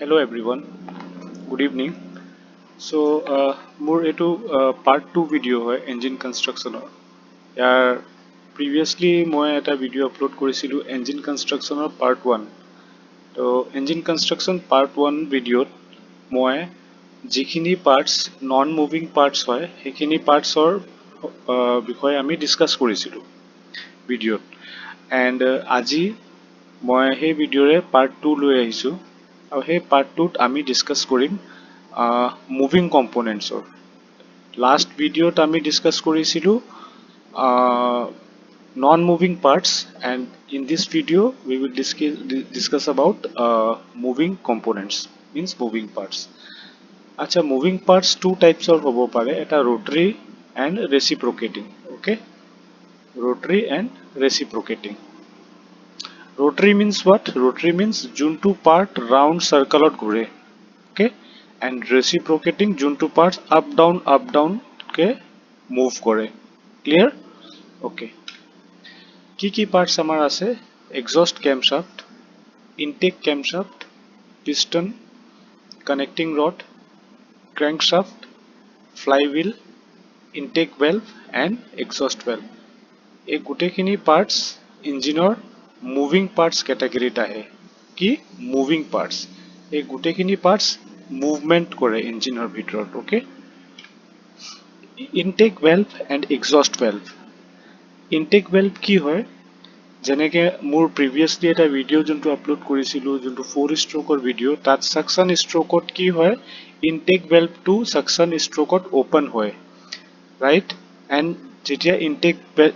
Hello everyone, good evening. So, মোৰ এইটো part 2 video' হয় engine constructionৰ। ইয়াৰ previously মই এটা ভিডিঅ' আপলোড কৰিছিলোঁ engine constructionৰ part 1। তো engine construction part 1 ভিডিঅ'ত মই যিখিনি parts non-moving parts হয় সেইখিনি partsৰ বিষয়ে আমি ডিছকাছ কৰিছিলোঁ ভিডিঅ'ত। এণ্ড আজি মই সেই ভিডিঅ'ৰে পাৰ্ট 2 লৈ আহিছোঁ আৰু সেই পাৰ্ট 2ত আমি ডিছকাছ কৰিম মুভিং কম্পনেণ্টছৰ। লাষ্ট ভিডিঅ'ত আমি ডিছকাছ কৰিছিলোঁ non-moving parts, and in this video we will discuss about moving components, means moving parts. আচ্ছা, মুভিং পাৰ্টছ টু টাইপছৰ হ'ব পাৰে, এটা rotary and reciprocating. Okay, rotary and reciprocating. Rotary means what? Rotary means যোনটো part round circle ঘূৰে, okay? And reciprocating যোনটো part up down কে move কৰে। Clear? Okay. কি parts আমাৰ আছে? Exhaust camshaft, intake camshaft, piston, connecting rod, crankshaft, flywheel, intake valve and exhaust valve. এই গোটেইখিনি parts ইঞ্জিনৰ মুভিং পাৰ্টছ কেটেগৰীত আহে। কি? Moving parts. এই গোটেইখিনি পাৰ্টছ মুভমেণ্ট কৰে ইঞ্জিনৰ ভিতৰত। Okay, intake valve and exhaust valve. Intake valve কি হয়? যেনেকৈ মোৰ প্ৰিভিয়াছলি এটা ভিডিঅ' যোনটো আপলোড কৰিছিলোঁ, যোনটো 4 ষ্ট্ৰ'কৰ ভিডিঅ', তাত ছাকশ্যন ষ্ট্ৰ'কত কি হয়? ইনটেক ভেলভটো ছাকশ্যন ষ্ট্ৰ'কত অ'পেন হয়, ৰাইট? এণ্ড যেতিয়া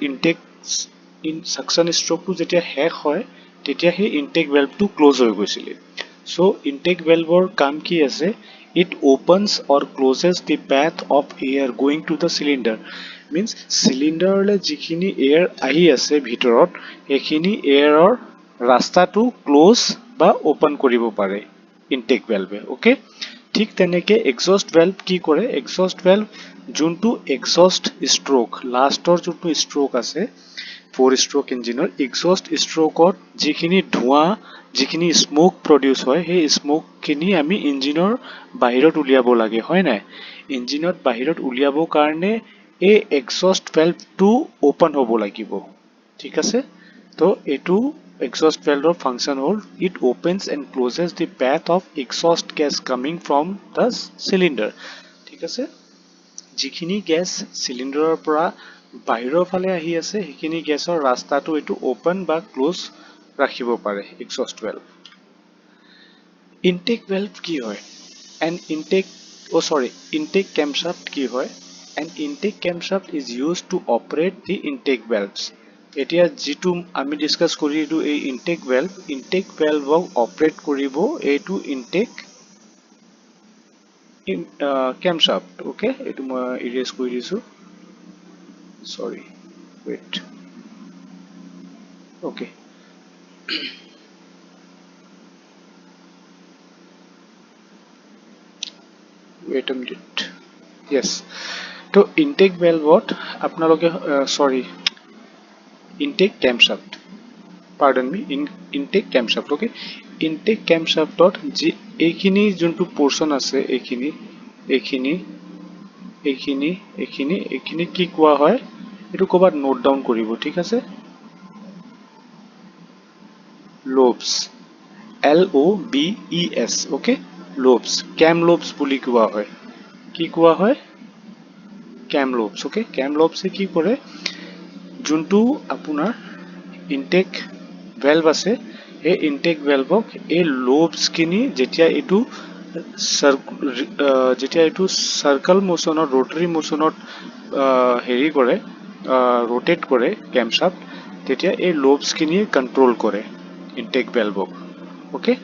ইনটেক ছাকশ্যন ষ্ট্ৰ'কটো যেতিয়া শেষ হয় তেতিয়া সেই ইনটেক ভেলভটো ক্ল'জ হৈ গৈছিলে। চ' ইনটেক ভেলভৰ কাম কি আছে? It opens or closes the path of air going to the cylinder. Means চিলিণ্ডাৰলৈ যিখিনি এয়াৰ আহি আছে ভিতৰত, সেইখিনি এয়াৰৰ ৰাস্তাটো ক্ল'জ বা অ'পেন কৰিব পাৰে ইনটেক ভেলভে। অ'কে, ঠিক তেনেকৈ এক্সষ্ট ভেলভ কি কৰে? এক্সষ্ট ভেলভ যোনটো এক্সষ্ট ষ্ট্ৰ'ক, লাষ্টৰ যোনটো ষ্ট্ৰ'ক আছে 4 ষ্ট্ৰ'ক ইঞ্জিনৰ, এক্সষ্ট ষ্ট্ৰ'কত যিখিনি ধোঁৱা, যিখিনি স্ম'ক প্ৰডিউচ হয়, সেই স্ম'কখিনি আমি ইঞ্জিনৰ বাহিৰত উলিয়াব লাগে, হয় নাই? ইঞ্জিনত বাহিৰত উলিয়াবৰ কাৰণে এই এক্সষ্ট ভেলভটো অ'পেন হ'ব লাগিব। ঠিক আছে? তো এইটো এক্সষ্ট ভেলভৰ ফাংচন হ'ল it opens and closes the path of exhaust gas coming from the cylinder. ঠিক আছে? যিখিনি গেছ চিলিণ্ডাৰৰ পৰা বাহিৰৰ ফালে আহি আছে সেইখিনি গেছৰ ৰাস্তাটো এইটো অ'পেন বা ক্ল'জ ৰাখিব পাৰে এক্সষ্ট ভেলভ। ইনটেক ভেলভ কি হয়? ইনটেক camshaft কি হয়? And intake camshaft is use to operate the intake valves. এতিয়া যিটো আমি ডিছকাছ কৰিলোঁ এই ইনটেক ভেলভক অপাৰেট কৰিব এইটো ইনটেক camshaft। অ'কে, এইটো মই ইৰেজ কৰি দিছোঁ, sorry, wait. Okay, wait a minute. Yes, তো ইনটেক ভেলভত আপোনালোকে intake camshaft, pardon me, intake camshaft। Okay, intake camshaftত যি এইখিনি যোনটো পৰ্চন আছে, এইখিনি কি কোৱা হয়? এইটো ক'ৰবাত নোট ডাউন কৰিব, ঠিক আছে? লোবছ, LOBES। অ'কে, লোবছ, কেম লোবছ বুলি কোৱা হয়। কি কোৱা হয়? কেম লোবছ। অ'কে, কেম লোবছে কি কৰে? যোনটো আপোনাৰ ইনটেক ভেলভ আছে, সেই ইনটেক ভেলভক এই লোবছখিনি যেতিয়া এইটো চাৰ্কল মোশ্যনত, ৰোটৰী মোশ্যনত হেৰি কৰে, ৰোটেট কৰে camshaft, তেতিয়া এই লোবছখিনিয়ে কণ্ট্ৰল কৰে ইনটেক ভেলভক। অ'কে,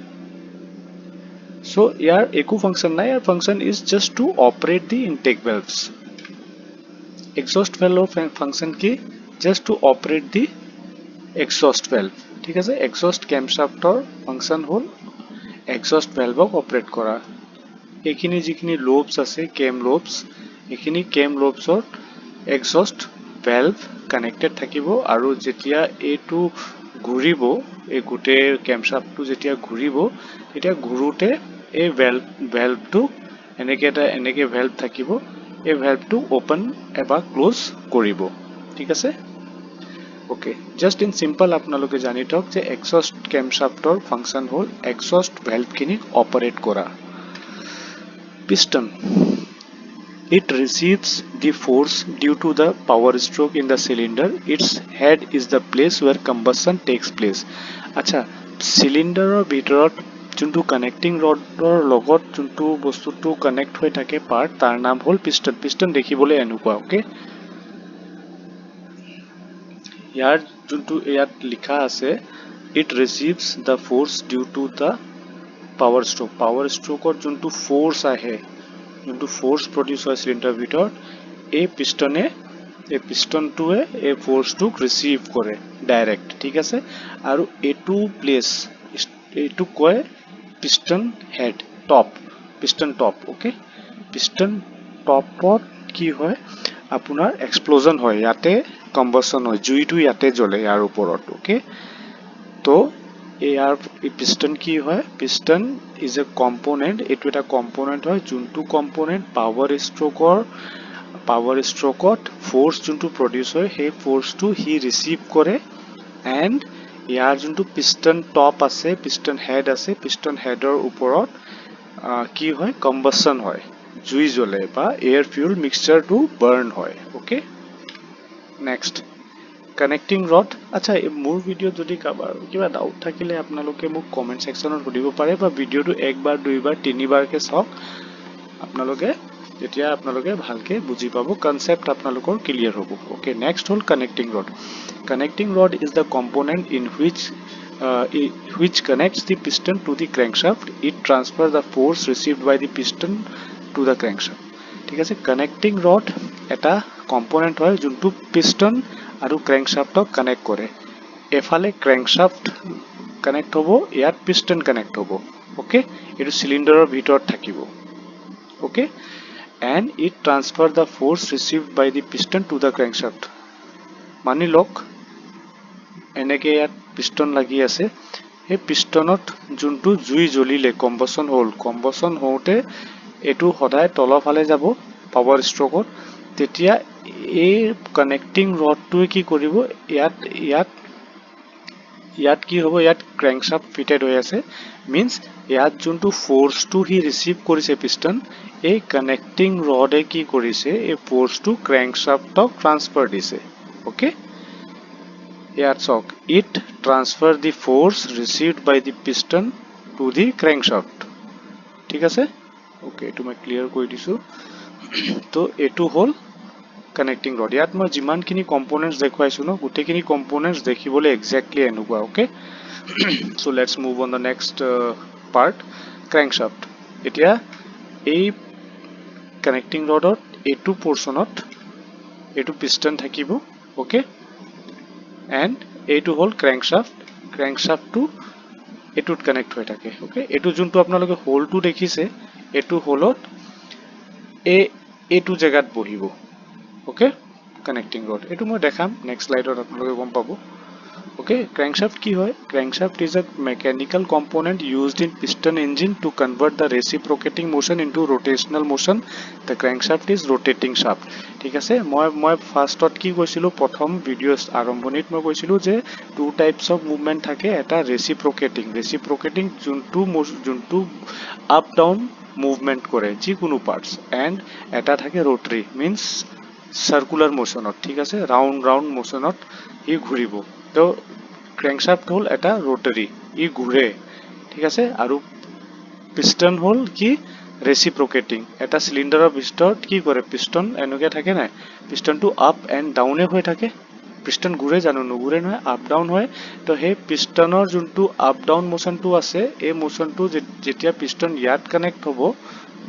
চ' ইয়াৰ একো ফাংচন নাই, ইয়াৰ function is just to operate the intake valves. Exhaust ভেলভৰ ফাংচন কি? Just to operate the exhaust valve. ঠিক আছে, এক্সষ্ট camshaftৰ ফাংচন হ'ল এক্সষ্ট ভেলভক অপাৰেট কৰা। এইখিনি যিখিনি লোবছ আছে, কেম লোবছ, এইখিনি কেম লোবছত এক্সষ্ট ভেলভ কানেক্টেড থাকিব, আৰু যেতিয়া এইটো ঘূৰিব, এই গোটেই camshaftটো যেতিয়া ঘূৰিব, তেতিয়া ঘূৰোতে এই ভেলভটো এনেকে ভেলভ থাকিব এই ভেলভটো ওপেন এবা ক্লোজ কৰিব ঠিক আছে ওকে জাস্ট ইন সিম্পল আপোনালোকে জানি থওক যে এক্সস্ট কেমশ্যাফ্টৰ ফাংচন হল এক্সস্ট ভেলভখিনিক অপাৰেট কৰা piston it receives the force due to the power stroke in the cylinder its head is the place where combustion takes place আচ্ছা সিলিন্ডাৰৰ ভিতৰত যোনটো কানেক্টিং ৰডৰ লগত যোনটো বস্তুটো কানেক্ট হৈ থাকে পাৰ্ট তাৰ নাম হল পিস্টন পিস্টন দেখিবলৈ এনেকুৱা ওকে ইয়াৰ যোনটো ইয়াত লিখা আছে it receives the force due to the power stroke যোনটো ফোর্স আহে যোনটো ফোর্স প্ৰডিউস হয় সিলিন্ডাৰৰ ভিতৰত এই পিস্টনটোৱে এই ফোৰ্সটোক ৰিসিভ কৰে ডাইৰেক্ট ঠিক আছে আৰু এটো প্লেস এইটো কয় piston head piston top okay piston টপত কি হয় আপোনাৰ এক্সপ্লোজন হয় ইয়াতে কম্বাসন হয় জুইটো ইয়াতে জ্বলে ইয়াৰ ওপৰত ওকে তো এয়াৰ পিস্টন কি হয় পিস্টন ইজ এ কম্পোনেন্ট এটো এটা কম্পোনেন্ট হয় যোনটো কম্পোনেন্ট পাৱাৰ ষ্ট্ৰোকত ফোৰ্স যোনটো প্ৰডিউস হয় সেই ফোৰ্সটো হি ৰিসিভ কৰে এন্ড ইয়াৰ যোনটো পিস্টন টপ আছে পিস্টন হেড আছে পিস্টন হেডৰ ওপৰত কি হয় কম্বাসন হয় জুই জ্বলে বা এয়াৰ ফিউল মিক্সচাৰটো বাৰ্ন হয় ওকে নেক্সট কানেক্টিং ৰড আচ্ছা মোৰ ভিডিও যদি কিবা ডাউট থাকিলে আপোনালোকে মোক কমেন্ট সেকশনত সুধিব পাৰে বা ভিডিওটো একবাৰ দুইবাৰ তিনিবাৰকে চাওক আপোনালোকে তেতিয়া আপোনালোকে ভালকে বুজি পাব কনসেপ্ট আপোনালোকৰ ক্লিয়াৰ হ'ব ওকে নেক্সট হল connecting rod is the component in which connects the piston to the crankshaft it transfers the force received by the piston to the crankshaft ঠিক আছে কানেক্টিং ৰড এটা কম্পোনেন্ট হয় যোনটো piston আৰু ক্ৰেংকশ্যাফ্টক connect কৰে এফালে ক্ৰেংকশ্যাফ্ট connect হ'ব ইয়াত পিস্টন কানেক্ট হ'ব ওকে এটো সিলিন্ডাৰৰ ভিতৰত থাকিব okay and it transfer the force received by the piston to the crankshaft মানি লওক এনেকে ইয়াত পিস্টন লাগি আছে এই পিস্টনত যোনটো জুই জ্বলিলে কম্বাসন হওঁতে এটো সদায় তলফালে যাব পাৱাৰ ষ্ট্ৰোকত তেতিয়া এই কানেক্টিং ৰডটোৱে কি কৰিব ইয়াত কি হ'ব ইয়াত ক্ৰেংকশ্যাফ্ট ফিটেড হৈ আছে মিন্স ইয়াত যোনটো ফোৰ্সটো হি ৰিসিভ কৰিছে পিস্টন এই কানেক্টিং ৰডে কি কৰিছে এই ফোৰ্সটো ক্ৰেংকশ্যাফ্টক ট্ৰান্সফাৰ দিছে ওকে ইয়াত চাওক it transfer the force received by the piston to the crankshaft ঠিক আছে ওকে এটো মই ক্লিয়াৰ কৰি দিছো তো এটো হল কানেক্টিং ৰড ইয়াত মই যিমানখিনি কম্পোনেন্টস দেখুৱাইছো ন গুটেখিনি কম্পোনেন্টস দেখিবলৈ এক্স্যাক্টলি এনেকুৱা okay so let's move on the next part crankshaft এতিয়া এই কানেক্টিং ৰডৰ এটো পোৰ্শনত এটো পিস্টন থাকিব ওকে এন্ড এটো হল ক্ৰেংকশ্যাফ্টটো এটোত কানেক্ট হৈ থাকে ওকে এটো যোনটো আপোনালোকে হোলটো দেখিছে এটো হোলত এটো জায়গাত বহিব ওকে কানেক্টিং ৰড এটো মই দেখাম নেক্সট স্লাইডত আপোনালোকে গম পাব ওকে ক্ৰেংকশ্যাফ্ট কি হয় crankshaft is a mechanical component used in piston engine to convert the reciprocating motion into rotational motion the crankshaft is rotating shaft ঠিক আছে মই ফাৰ্স্টত কি কৈছিলো প্ৰথম ভিডিওস আৰম্ভণিত মই কৈছিলো যে টু টাইপস অফ মুভমেন্ট থাকে এটা ৰেচিপ্ৰকেটিং যোনটো আপ ডাউন মুভমেন্ট কৰে যিকোনো পাৰ্টস এন্ড এটা থাকে রোটারি মিন্স সার্কুলার মোশনত ঠিক আছে রাউন্ড মোশনত ই ঘুরিব তো ক্র্যাঙ্কশ্যাফট হল এটা রোটারি ই ঘুরে ঠিক আছে আৰু পিস্টন হল কি ৰেচিপ্ৰকেটিং এটা সিলিন্ডাৰৰ ভিতৰত কি কৰে পিস্টন এনেকে থাকে না পিস্টনটো আপ এন্ড ডাউনে হৈ থাকে পিস্টন ঘুরে জানো নুঘুরে নহয় আপ ডাউন হয় তো হে পিস্টনৰ যোনটো আপ ডাউন মোশনটো আছে এই মোশনটো যেতিয়া পিস্টন ইয়াত কানেক্ট হ'ব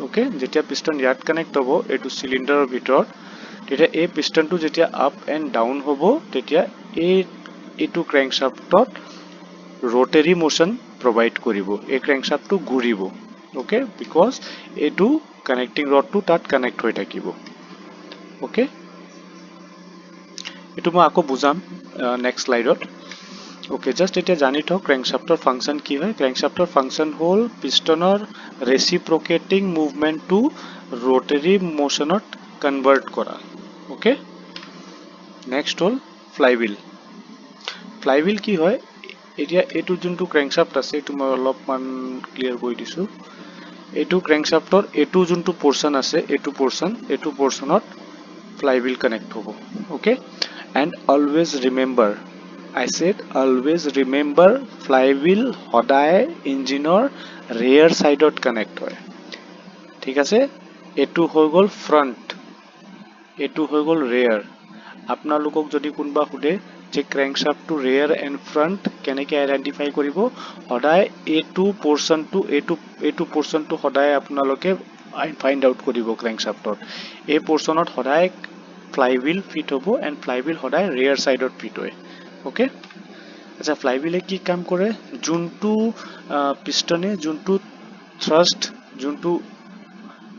ওকে যেতিয়া পিস্টন ইয়াত কানেক্ট হ'ব এটো সিলিন্ডাৰৰ ভিতৰত তেতিয়া এই পিস্টনটো যেতিয়া আপ এন্ড ডাউন হ'ব তেতিয়া এটো ক্র্যাঙ্কশ্যাফটত রোটারি মোশন প্রভাইড কৰিব এই ক্ৰ্যাঙ্কশ্যাফটটো ঘুৰিব ওকে বিকজ এটো কানেক্টিং ৰডটো তাত কানেক্ট হৈ থাকিব ওকে এটো মই আকৌ বুজাম নেক্সট স্লাইডত ওকে জাস্ট এতিয়া জানি থওক ক্ৰেংকশ্যাফ্টৰ ফাংচন কি হয় ক্ৰেংকশ্যাফ্টৰ ফাংচন হ'ল পিষ্টনৰ ৰেচিপ্ৰকেটিং মুভমেণ্টটো ৰোটেৰী মোশ্যনত কনভাৰ্ট কৰা ওকে নেক্সট হ'ল ফ্লাইবিল কি হয় এতিয়া এইটো যোনটো ক্ৰেংকশ্যাফ্ট আছে এইটো মই অলপমান ক্লিয়াৰ কৰি দিছোঁ এইটো ক্ৰেংকশ্যাফ্টৰ এইটো যোনটো পৰ্চন আছে এইটো পৰ্চনত ফ্লাইবিল কানেক্ট হ'ব okay and always remember I said always remember flywheel সদায় ইঞ্জিনৰ ৰেয়াৰ সাইডত কানেক্ট হয় ঠিক আছে এটো হৈ গ'ল ফ্ৰন্ট এটো হৈ গ'ল ৰেয়াৰ আপোনালোকক যদি কোনবা খুদে যে ক্ৰেংকশ্যাফ্টটো ৰেয়াৰ এণ্ড ফ্ৰন্ট কেনেকৈ আইডেন্টিফাই কৰিব সদায় এইটো পৰ্চনটো সদায় আপোনালোকে ফাইণ্ড আউট কৰিব ক্ৰেংকশ্যাফ্টত এই পৰ্চনত সদায় ফ্লাইবিল ফিট হ'ব এণ্ড ফ্লাইবিল সদায় ৰেয়াৰ সাইডত ফিট হয় ওকে আচ্ছা ফ্লাইবিলে কি কাম কৰে যোনটো পিষ্টনে যোনটো থ্ৰাষ্ট যোনটো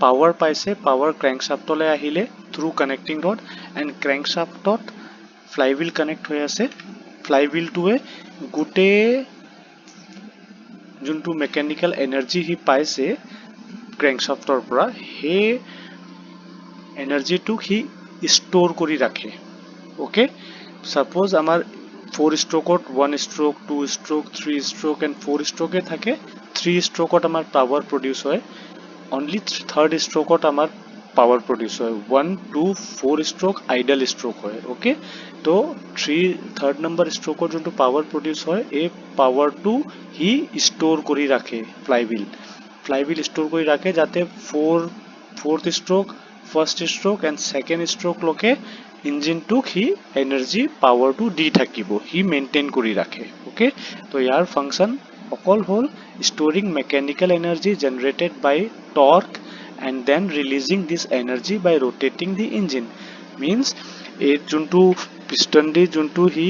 পাৱাৰ পাইছে পাৱাৰ ক্ৰেংকশ্যাফ্টলৈ আহিলে থ্ৰু কানেক্টিং ৰড এণ্ড ক্ৰেংকশ্যাফ্টত ফ্লাইবিল কানেক্ট হৈ আছে ফ্লাইবিলটোৱে গোটেই যোনটো মেকানিকেল এনাৰ্জি হি পাইছে ক্ৰেংকশ্যাফ্টৰ পৰা সেই এনাৰ্জিটোক হি ষ্ট'ৰ কৰি ৰাখে ওকে সাপোজ আমাৰ 4 ষ্ট্ৰোকত 1 ষ্ট্ৰোক 2 ষ্ট্ৰোক 3 ষ্ট্ৰোক এণ্ড 4 ষ্ট্ৰোকে থাকে 3 ষ্ট্ৰোকত আমাৰ পাৱাৰ প্ৰডিউচ হয় অনলি থাৰ্ড ষ্ট্ৰোকত আমাৰ পাৱাৰ প্ৰডিউচ হয় 1 2 4 ষ্ট্ৰোক আইডল ষ্ট্ৰোক হয় ওকে তো থাৰ্ড নম্বৰ ষ্ট্ৰোকত যোনটো পাৱাৰ প্ৰডিউচ হয় এই পাৱাৰটো হি ষ্ট'ৰ কৰি ৰাখে ফ্লাইবিল ষ্ট'ৰ কৰি ৰাখে যাতে fourth stroke first stroke and second ষ্ট্ৰোকলৈকে ইঞ্জিনটোক হি এনাৰ্জি পাৱাৰটো দি থাকিব হি মেইনটেইন কৰি ৰাখে ওকে তো ইয়াৰ ফাংচন অকল হ'ল storing mechanical energy generated by torque and then releasing this energy by rotating the engine means এই যোনটো পিষ্টন দি যোনটো হি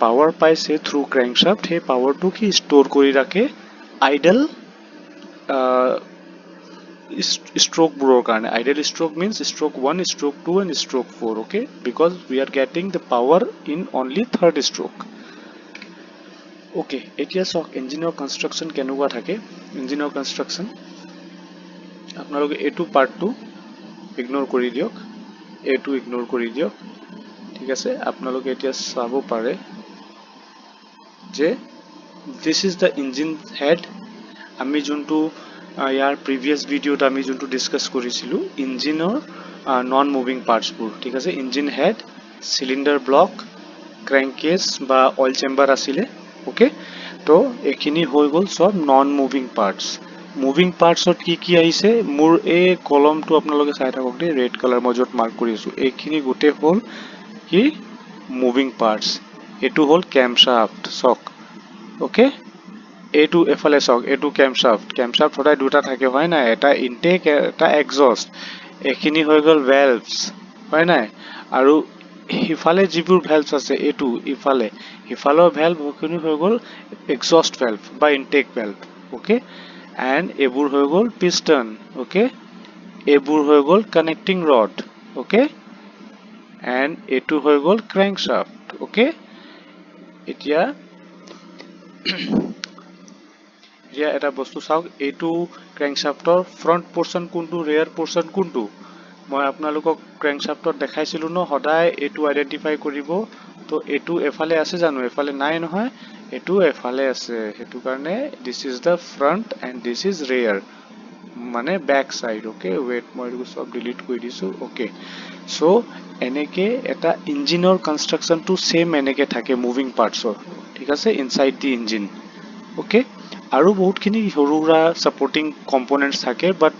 পাৱাৰ পাইছে থ্ৰু ক্ৰেংকশ্যাফ্ট সেই পাৱাৰটোক হি ষ্ট'ৰ কৰি ৰাখে আইডল strokeবোৰৰ কাৰণে ideal stroke means stroke 1 stroke 2 and stroke 4 okay because we are getting the power in only third stroke okay এতিয়া সক ইঞ্জিনৰ কনস্ট্ৰাকশন কেনেকুৱা থাকে ইঞ্জিনৰ কনস্ট্ৰাকশন আপোনালোকে এটো পাৰ্টটো ইগনোৰ কৰি দিয়ক এটো ইগনোৰ কৰি দিয়ক ঠিক আছে আপোনালোকে এতিয়া চাব পাৰে যে this is the engine head আমি যোনটো ইয়াৰ প্ৰিভিয়াস ভিডিওত আমি যোনটো ডিসকাস কৰিছিলো ইঞ্জিনৰ নন মুভিং পাৰ্টছবোৰ ঠিক আছে ইঞ্জিন হেড সিলিন্ডাৰ ব্লক ক্ৰেংকেজ বা অইল চেম্বাৰ আছিলে ওকে তো এখিনি হৈ গ'ল সব নন মুভিং পাৰ্টছত কি আহিছে মোৰ এই কলমটো আপোনালোকে চাই থাকক দেই ৰেড কালাৰ মজত মাৰ্ক কৰি আছো এখিনি গোটে হ'ল কি মুভিং পাৰ্টছ এটো হ'ল ক্যামশ্যাফ্ট সক ওকে এটো এফালে সক এটো ক্যামশ্যাফ্ট সদায় দুটা থাকে হয় না এটা ইনটেক এটা এক্সস্ট এখিনি হৈ গ'ল ভেলভস হয় না আৰু হিফালে যিবোৰ ভেলভস আছে এটো ইফালৰ ভেলভ হখিনি হৈ গ'ল এক্সস্ট ভেলভ বা ইনটেক ভেলভ ওকে এন্ড এবোৰ হৈ গ'ল পিস্টন ওকে এবোৰ হৈ গ'ল কানেক্টিং ৰড ওকে এন্ড এটো হৈ গ'ল ক্ৰেংকশ্যাফ্ট ওকে এতিয়া এটা বস্তু চাওক এইটো ক্ৰেংকশ্যাফ্টৰ ফ্ৰন্ট পোৰ্শন কোনটো ৰেয়াৰ পোৰ্শন কোনটো মই আপোনালোকক ক্ৰেংকশ্যাফ্টত দেখাইছিলো ন সদায় এইটো আইডেন্টিফাই কৰিব তো এইটো এফালে আছে জানো এফালে নাই নহয় এইটো এফালে আছে হেতু কাৰণে this is the front end this is rear মানে ব্যাক সাইড ওকে ওয়েট মই এইটো সব ডিলিট কৰি দিছো ওকে সো এনেকে এটা ইঞ্জিনৰ কনস্ট্ৰাকশনটো সেম এনেকে থাকে মুভিং পাৰ্টছৰ ঠিক আছে ইনসাইড দি ইঞ্জিন ওকে আৰু বহুতখিনি সৰুৰা সাপোৰ্টিং কম্পোনেন্টস থাকে বাট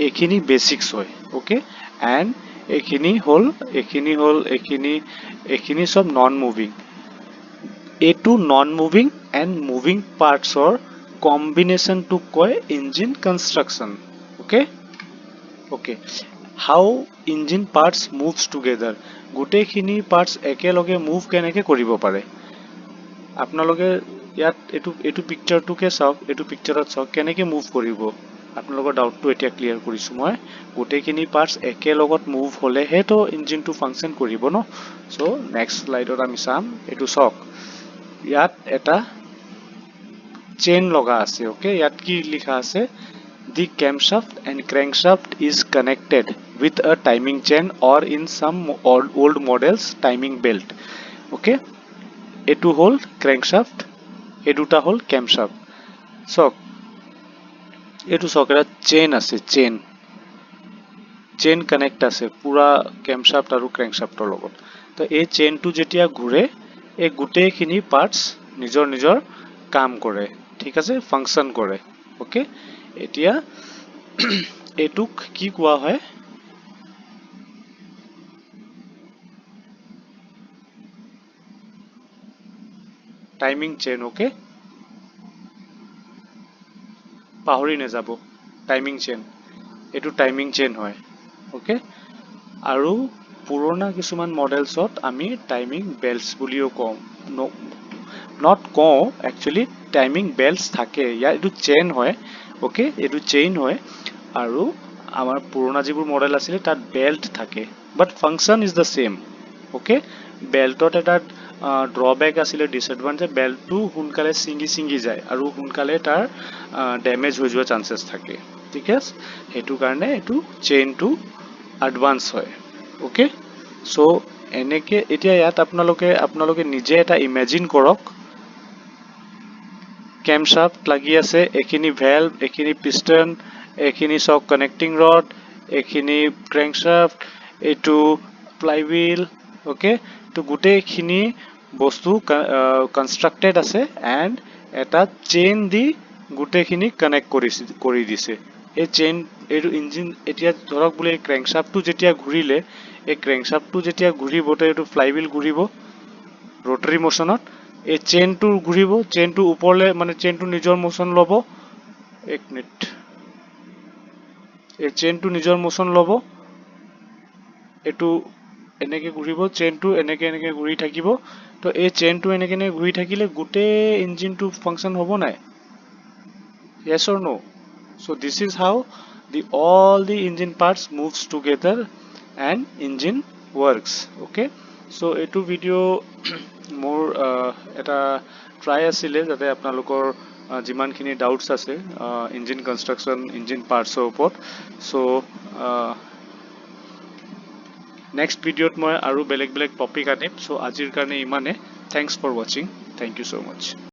এখিনি বেসিক্স হয় ওকে এন্ড এখিনি সব নন মুভিং এটো নন মুভিং এন্ড মুভিং পাৰ্টছৰ কম্বিনেশন টু কয় engine construction okay how engine parts moves together গোটেইখিনি পাৰ্টছ একেলগে মুভ কেনেকে কৰিব পাৰে আপোনালোকে ইয়াত এটো পিকচাৰটোকে চাওক এটো পিকচাৰত চাওক কেনেকে মুভ কৰিব আপোনালোকৰ ডাউটটো এতিয়া ক্লিয়াৰ কৰিছো মই গোটেইখিনি পাৰ্টছ একে লগত মুভ হলেহে তো ইঞ্জিনটো ফাংচন কৰিব ন সো নেক্সট স্লাইডত আমি চাম এটো চাওক ইয়াত এটা চেইন লগা আছে ওকে ইয়াত কি লিখা আছে the camshaft and crankshaft is connected with a timing chain or in some old models timing belt okay এটো হল crankshaft এই দুটা হল camshaft সক এটো সক এটা চেইন আছে চেইন কানেক্ট আছে পুরা camshaft আৰু crankshaftৰ লগত তো এই চেইনটো যেতিয়া ঘূৰে এই গোটেইখিনি পাৰ্টস নিজৰ নিজৰ কাম কৰে ঠিক আছে ফাংচন কৰে ওকে এতিয়া এটুক কি কোৱা হয় টাইমিং চেইন ওকে পাহৰি নাযাব টাইমিং চেইন এটো টাইমিং চেইন হয় ওকে আৰু পুৰণা কিছুমান মডেলছত আমি টাইমিং বেলছ বুলিও কওঁ নট কওঁ একচুৱেলি টাইমিং বেলছ থাকে ইয়াৰ এইটো চেইন হয় ওকে এইটো চেইন হয় আৰু আমাৰ পুৰণা যিবোৰ মডেল আছিলে তাত বেল্ট থাকে but function is the same okay বেল্টত এটা ড্ৰবেক আছিলে ডিসএডভান্টেজ বেল্টটো সোনকালে ছিঙি যায় আৰু সোনকালে তাৰ ড্যামেজ হৈ যোৱা চান্সেছ থাকে ঠিক আছে সেইটো কাৰণে এইটো চেইনটো এডভান্স হয় ওকে সো এনেকে এতিয়া ইয়াত আপোনালোকে নিজে এটা ইমেজিন কৰক camshaft লাগি আছে এখিনি ভেলভ এখিনি পিস্টন এখিনি সক কানেক্টিং ৰড এখিনি crankshaft এটো ফ্লাইহুইল ওকে তো গোটেইখিনি বস্তু কনস্ট্ৰাক্টেড আছে এন্ড এটা চেইন দি গোটেইখিনি কানেক্ট কৰি দিছে এই চেইন এইটো ইঞ্জিন এতিয়া ধৰক বুলি crankshaftটো যেতিয়া ঘূৰিলে এই crankshaftটো যেতিয়া ঘূৰিব তো এইটো ফ্লাইহুইল ঘূৰিব rotary motionত এই চেইনটো ঘূৰিব চেইনটো ওপৰলে মানে চেইনটো নিজৰ মোশন ল'ব এক মিনিট এই চেইনটো নিজৰ মোশন ল'ব এটো এনেকে ঘূৰিব চেইনটো এনেকে ঘূৰি থাকিব তো এই চেইনটো এনেকে ঘূৰি থাকিলে গোটেই ইঞ্জিনটো ফাংচন হ'ব নাই yes or no so this is how all the engine parts moves together and engine works okay so etu video মোৰ এটা ট্ৰাই আছিলে যাতে আপোনালোকৰ যিমানখিনি ডাউটস আছে ইঞ্জিন কনস্ট্ৰাকশন ইঞ্জিন পাৰ্টছৰ ওপৰত সো নেক্সট ভিডিঅ'ত মই আৰু বেলেগ টপিক আনিম সো আজিৰ কাৰণে ইমানে thanks for watching thank you so mass